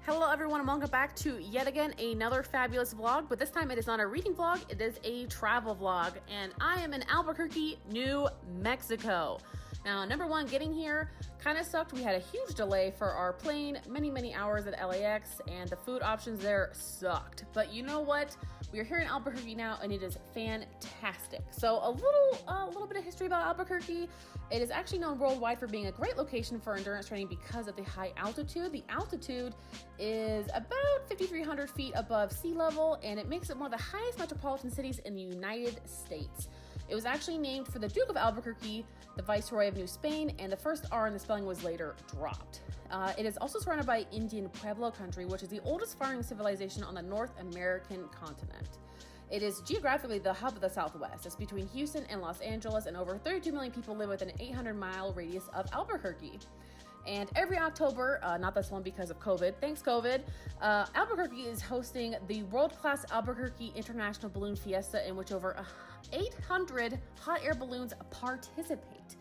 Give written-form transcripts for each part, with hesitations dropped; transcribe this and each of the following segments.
Hello everyone and welcome back to yet again another fabulous vlog, but this time it is not a reading vlog, it is a travel vlog, and I am in Albuquerque, New Mexico. Now, number one, getting here kind of sucked. We had a huge delay for our plane, many hours at LAX, and the food options there sucked. But you know what? We are here in Albuquerque now, and it is fantastic. So a little bit of history about Albuquerque. It is actually known worldwide for being a great location for endurance training because of the high altitude. The altitude is about 5,300 feet above sea level, and it makes it one of the highest metropolitan cities in the United States. It was actually named for the Duke of Albuquerque, the Viceroy of New Spain, and the first R in the spelling was later dropped. It is also surrounded by Indian Pueblo country, which is the oldest farming civilization on the North American continent. It is geographically the hub of the Southwest. It's between Houston and Los Angeles, and over 32 million people live within an 800-mile radius of Albuquerque. And every October, not this one because of COVID, thanks COVID, Albuquerque is hosting the world-class Albuquerque International Balloon Fiesta, in which over 800 hot air balloons participate.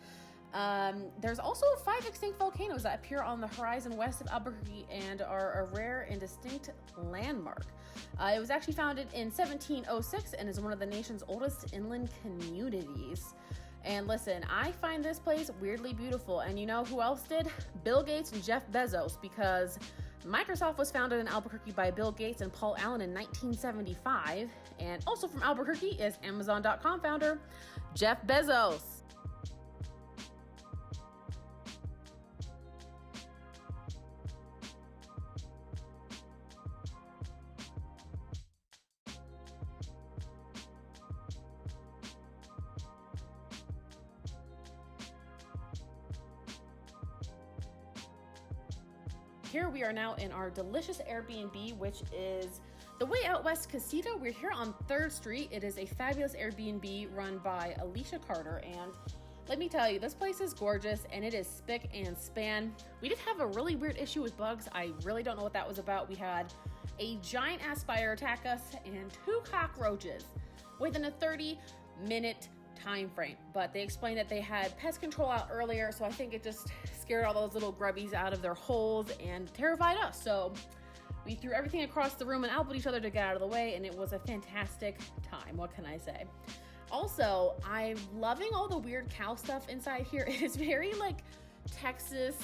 There's also 5 extinct volcanoes that appear on the horizon west of Albuquerque and are a rare and distinct landmark. It was actually founded in 1706 and is one of the nation's oldest inland communities. And listen, I find this place weirdly beautiful. And you know who else did? Bill Gates and Jeff Bezos, because Microsoft was founded in Albuquerque by Bill Gates and Paul Allen in 1975. And also from Albuquerque is Amazon.com founder Jeff Bezos. Here we are now in our delicious Airbnb, which is the Way Out West Casita. We're here on 3rd Street. It is a fabulous Airbnb run by Alicia Carter, and let me tell you, this place is gorgeous and it is spick and span. We did have a really weird issue with bugs. I really don't know what that was about. We had a giant ass spider attack us and 2 cockroaches within a 30-minute time frame, but they explained that they had pest control out earlier, so I think it just scared all those little grubbies out of their holes and terrified us. So we threw everything across the room and elbowed each other to get out of the way, and it was a fantastic time. What can I say? Also, I'm loving all the weird cow stuff inside here. It is very like Texas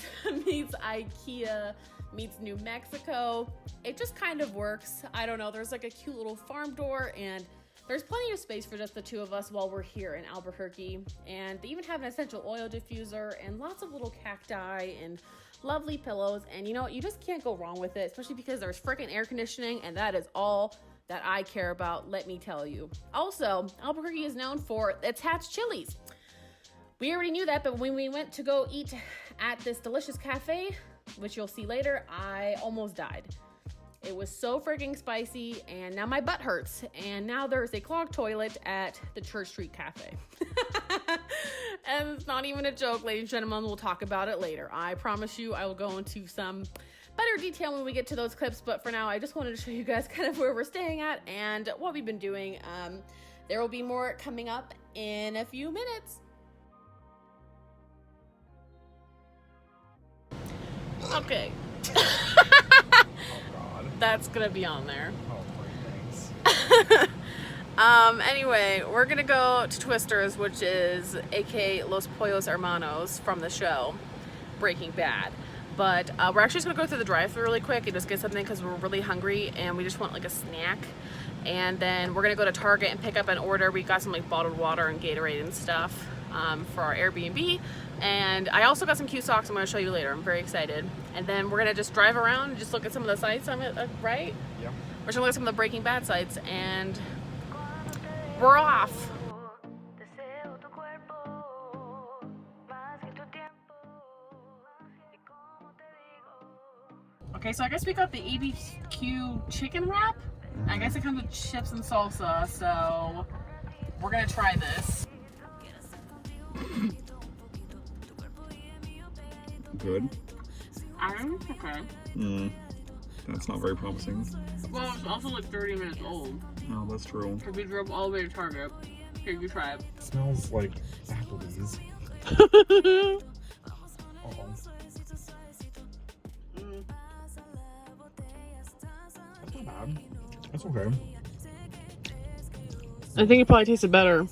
meets IKEA meets New Mexico. It just kind of works. I don't know. There's like a cute little farm door, and there's plenty of space for just the 2 of us while we're here in Albuquerque. And they even have an essential oil diffuser and lots of little cacti and lovely pillows. And you know what? You just can't go wrong with it, especially because there's freaking air conditioning, and that is all that I care about, let me tell you. Also, Albuquerque is known for its Hatch chilies. We already knew that, but when we went to go eat at this delicious cafe, which you'll see later, I almost died. It was so freaking spicy, and now my butt hurts. And now there's a clogged toilet at the Church Street Cafe. And it's not even a joke, ladies and gentlemen. We'll talk about it later. I promise you I will go into some better detail when we get to those clips. But for now, I just wanted to show you guys kind of where we're staying at and what we've been doing. There will be more coming up in a few minutes. Okay. That's gonna be on there. Oh, thanks. Anyway, we're gonna go to Twister's, which is aka Los Pollos Hermanos from the show Breaking Bad. But we're actually just gonna go through the drive-thru really quick and just get something because we're really hungry and we just want like a snack. And then we're gonna go to Target and pick up an order. We got some like bottled water and Gatorade and stuff for our Airbnb. And I also got some cute socks I'm going to show you later. I'm very excited. And then we're going to just drive around and just look at some of the sites, right? Yeah. We're just going to look at some of the Breaking Bad sites, and we're off. Okay, so I guess we got the ABQ chicken wrap. I guess it comes with chips and salsa, so we're going to try this. Good. Okay. That's not very promising. Well, it's also like 30 minutes old. No, that's true. Because we drove all the way to Target. Here, you try it. It smells like Applebee's. That's okay. I think it probably tasted better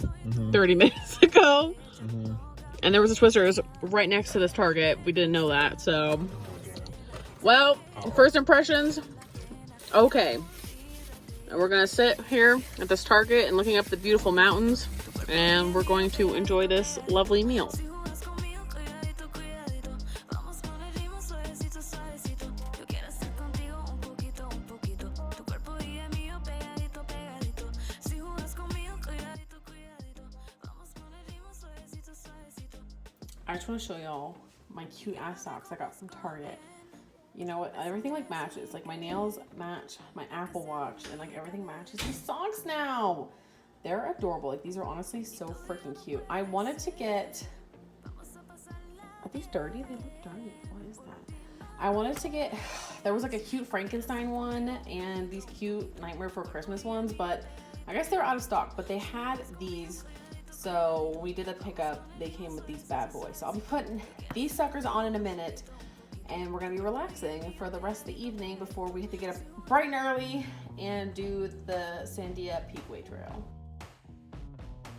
30 minutes ago. And there was a Twister's right next to this Target. We didn't know that, so. Well, first impressions, okay. And we're gonna sit here at this Target and looking up the beautiful mountains, and we're going to enjoy this lovely meal. I just want to show y'all my cute ass socks I got from Target. You know what? Everything like matches. Like my nails match my Apple Watch, and like everything matches these socks now. They're adorable. Like these are honestly so freaking cute. I wanted to get. Are these dirty? They look dirty. What is that? I wanted to get. There was like a cute Frankenstein one and these cute Nightmare Before Christmas ones, but I guess they were out of stock. But they had these. So we did a pickup. They came with these bad boys. So I'll be putting these suckers on in a minute, and we're gonna be relaxing for the rest of the evening before we have to get up bright and early and do the Sandia Peakway Trail.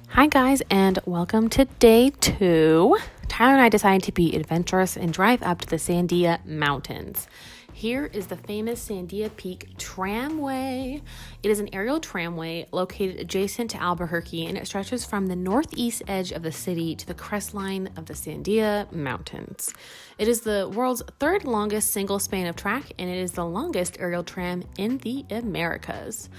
Hi guys, and welcome to day 2. Tyler and I decided to be adventurous and drive up to the Sandia Mountains. Here is the famous Sandia Peak Tramway. It is an aerial tramway located adjacent to Albuquerque, and it stretches from the northeast edge of the city to the crest line of the Sandia Mountains. It is the world's 3rd longest single span of track, and it is the longest aerial tram in the Americas.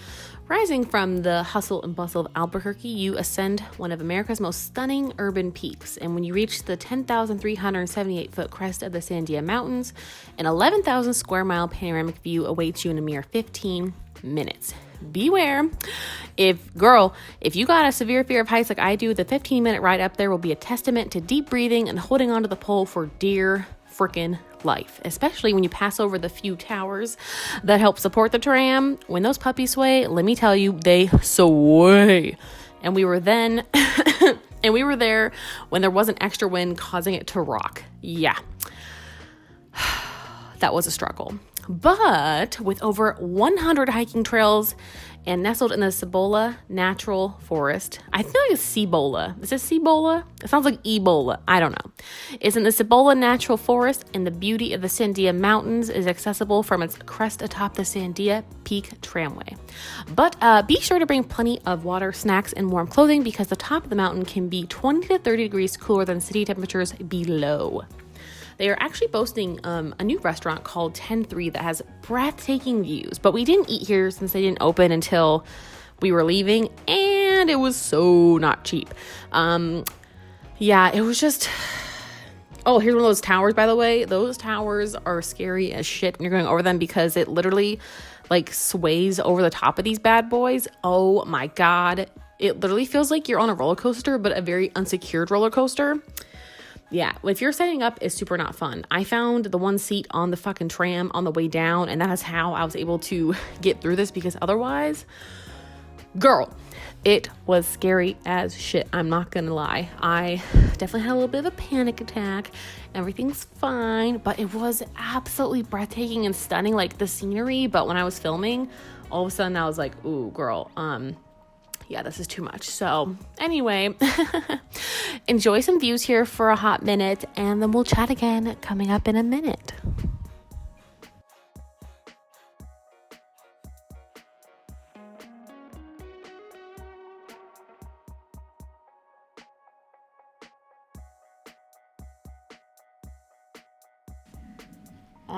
Rising from the hustle and bustle of Albuquerque, you ascend one of America's most stunning urban peaks. And when you reach the 10,378-foot crest of the Sandia Mountains, an 11,000 square mile panoramic view awaits you in a mere 15 minutes. Beware. If you got a severe fear of heights like I do, the 15-minute ride up there will be a testament to deep breathing and holding onto the pole for dear frickin' life, especially when you pass over the few towers that help support the tram. When those puppies sway, let me tell you, they sway. And we were there when there was an extra wind causing it to rock. Yeah. That was a struggle. But with over 100 hiking trails and nestled in the Cibola Natural Forest, I feel like it's Cibola. Is it Cibola? It sounds like Ebola. I don't know. It's in the Cibola Natural Forest, and the beauty of the Sandia Mountains is accessible from its crest atop the Sandia Peak Tramway. But be sure to bring plenty of water, snacks, and warm clothing, because the top of the mountain can be 20 to 30 degrees cooler than city temperatures below. They are actually boasting a new restaurant called 10-3 that has breathtaking views, but we didn't eat here since they didn't open until we were leaving, and it was so not cheap. Yeah, it was just... Oh, here's one of those towers, by the way. Those towers are scary as shit when you're going over them, because it literally like sways over the top of these bad boys. Oh my God. It literally feels like you're on a roller coaster, but a very unsecured roller coaster. Yeah, if you're setting up, it's super not fun. I found the one seat on the fucking tram on the way down, and that is how I was able to get through this, because otherwise, girl, it was scary as shit. I'm not gonna lie. I definitely had a little bit of a panic attack. Everything's fine, but it was absolutely breathtaking and stunning, like the scenery. But when I was filming, all of a sudden I was like, ooh, girl, yeah, this is too much. So anyway, enjoy some views here for a hot minute, and then we'll chat again coming up in a minute.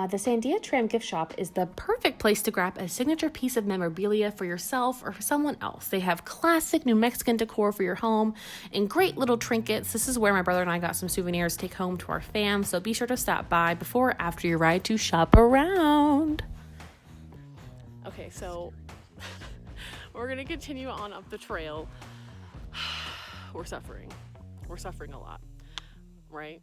The Sandia Tram gift shop is the perfect place to grab a signature piece of memorabilia for yourself or for someone else. They have classic New Mexican decor for your home and great little trinkets. This is where my brother and I got some souvenirs to take home to our fam, so be sure to stop by before or after your ride to shop around. Okay, so we're going to continue on up the trail. We're suffering. We're suffering a lot, right?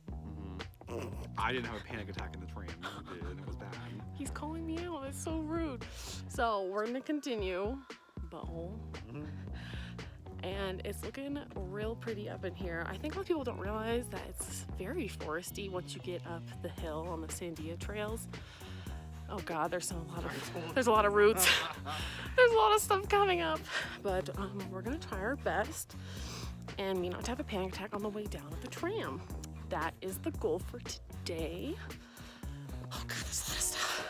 I didn't have a panic attack in the tram. You did, and it was bad. He's calling me out. That's so rude. So we're gonna continue. Butthole. And it's looking real pretty up in here. I think most people don't realize that it's very foresty once you get up the hill on the Sandia trails. Oh God, there's a lot of roots. There's a lot of stuff coming up, but we're gonna try our best and me not to have a panic attack on the way down at the tram. That is the goal for today. Oh God, there's a lot of stuff.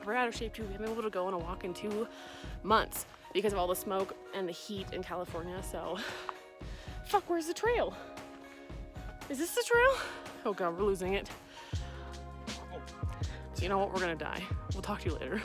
We're out of shape too. We haven't been able to go on a walk in 2 months because of all the smoke and the heat in California. So, fuck, where's the trail? Is this the trail? Oh God, we're losing it. You know what? We're gonna die. We'll talk to you later.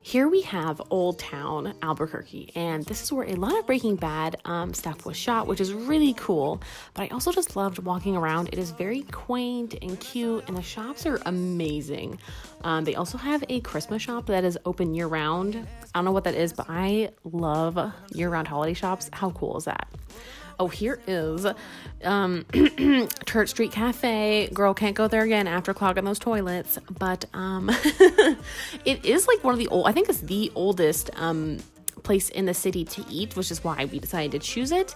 Here we have Old Town, Albuquerque, and this is where a lot of Breaking Bad stuff was shot, which is really cool. But I also just loved walking around. It is very quaint and cute, and the shops are amazing. They also have a Christmas shop that is open year-round. I don't know what that is, but I love year-round holiday shops. How cool is that? Oh, here is Church Street Cafe. Girl, can't go there again after clogging those toilets. But it is like one of the I think it's the oldest place in the city to eat, which is why we decided to choose it.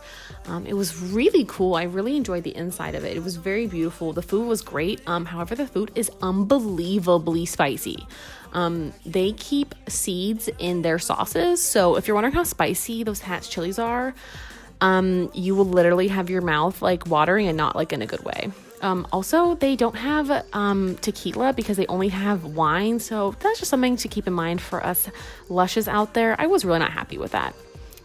It was really cool. I really enjoyed the inside of it. It was very beautiful. The food was great. However, the food is unbelievably spicy. They keep seeds in their sauces. So if you're wondering how spicy those Hatch chilies are, you will literally have your mouth like watering and not like in a good way. Also, they don't have tequila because they only have wine. So that's just something to keep in mind for us lushes out there. I was really not happy with that.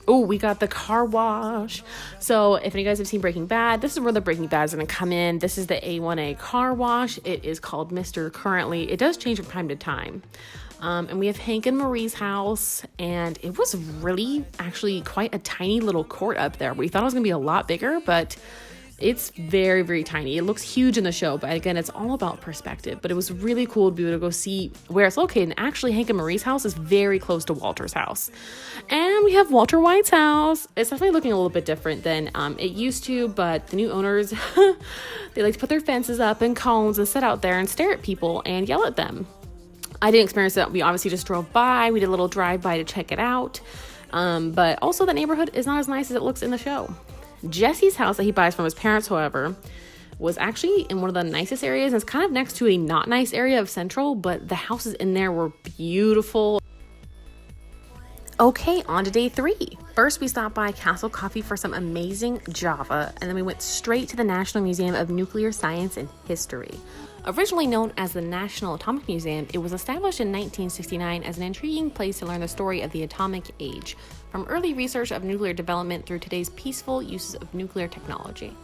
Oh, we got the car wash. So if you guys have seen Breaking Bad, this is where the Breaking Bad is going to come in. This is the A1A car wash. It is called Mr. currently. It does change from time to time. And we have Hank and Marie's house, and it was really actually quite a tiny little court up there. We thought it was going to be a lot bigger, but it's very, very tiny. It looks huge in the show, but again, it's all about perspective. But it was really cool to be able to go see where it's located. And actually, Hank and Marie's house is very close to Walter's house. And we have Walter White's house. It's definitely looking a little bit different than it used to, but the new owners, they like to put their fences up and cones and sit out there and stare at people and yell at them. I didn't experience that. We obviously just drove by. We did a little drive-by to check it out. But also the neighborhood is not as nice as it looks in the show. Jesse's house that he buys from his parents, however, was actually in one of the nicest areas. It's kind of next to a not nice area of Central, but the houses in there were beautiful. Okay, on to day 3. First, we stopped by Castle Coffee for some amazing Java, and then we went straight to the National Museum of Nuclear Science and History. Originally known as the National Atomic Museum, it was established in 1969 as an intriguing place to learn the story of the atomic age, from early research of nuclear development through today's peaceful uses of nuclear technology.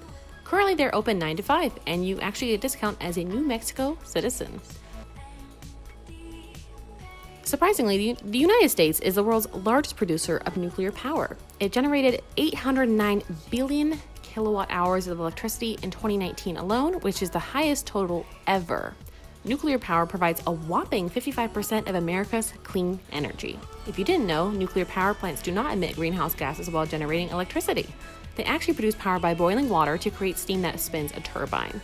Currently, they're open 9 to 5, and you actually get a discount as a New Mexico citizen. Surprisingly, the United States is the world's largest producer of nuclear power. It generated 809 billion kilowatt hours of electricity in 2019 alone, which is the highest total ever. Nuclear power provides a whopping 55% of America's clean energy. If you didn't know, nuclear power plants do not emit greenhouse gases while generating electricity. They actually produce power by boiling water to create steam that spins a turbine.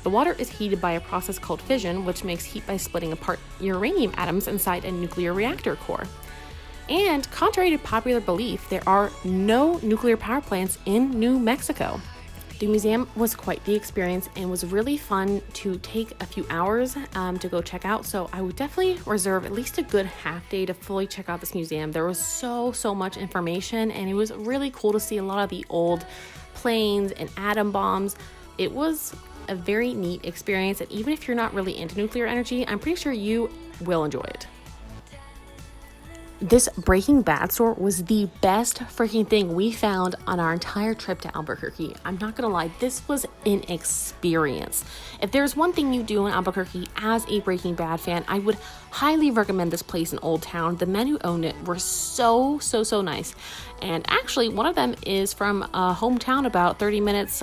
The water is heated by a process called fission, which makes heat by splitting apart uranium atoms inside a nuclear reactor core. And contrary to popular belief, there are no nuclear power plants in New Mexico. The museum was quite the experience and was really fun to take a few hours to go check out. So I would definitely reserve at least a good half day to fully check out this museum. There was so much information, and it was really cool to see a lot of the old planes and atom bombs. It was a very neat experience, and even if you're not really into nuclear energy, I'm pretty sure you will enjoy it. This Breaking Bad store was the best freaking thing we found on our entire trip to Albuquerque. I'm not gonna lie, this was an experience. If there's one thing you do in Albuquerque as a Breaking Bad fan, I would highly recommend this place in Old Town. The men who owned it were so nice. And actually, one of them is from a hometown about 30 minutes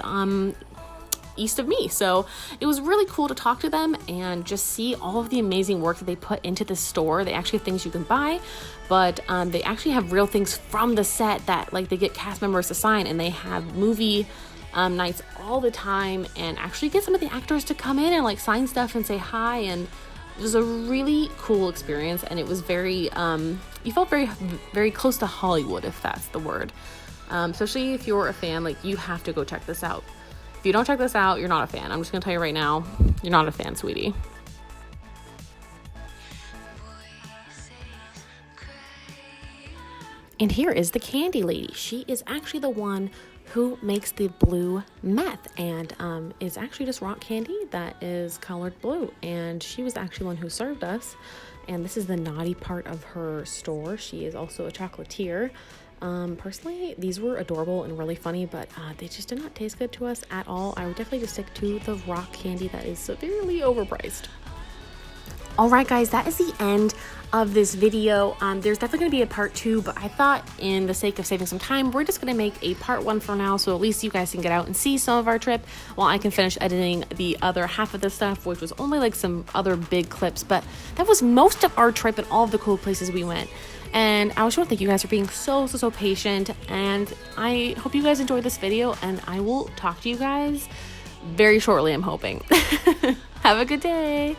east of me. So it was really cool to talk to them and just see all of the amazing work that they put into the store. They actually have things you can buy, but they actually have real things from the set that like they get cast members to sign, and they have movie nights all the time, and actually get some of the actors to come in and like sign stuff and say hi. And it was a really cool experience, and it was very you felt very close to Hollywood, if that's the word. Especially if you're a fan, like you have to go check this out. If you don't check this out, you're not a fan. I'm just gonna tell you right now, you're not a fan, sweetie. And here is the candy lady. She is actually the one who makes the blue meth, and it's actually just rock candy that is colored blue. And she was actually one who served us. And this is the naughty part of her store. She is also a chocolatier. Personally, these were adorable and really funny, but they just did not taste good to us at all. I would definitely just stick to the rock candy that is severely overpriced. All right, guys, that is the end of this video. There's definitely going to be a part 2, but I thought in the sake of saving some time, we're just going to make a part 1 for now, so at least you guys can get out and see some of our trip while I can finish editing the other half of the stuff, which was only like some other big clips, but that was most of our trip and all of the cool places we went. And I just want to thank you guys for being so patient, and I hope you guys enjoyed this video, and I will talk to you guys very shortly, I'm hoping. Have a good day.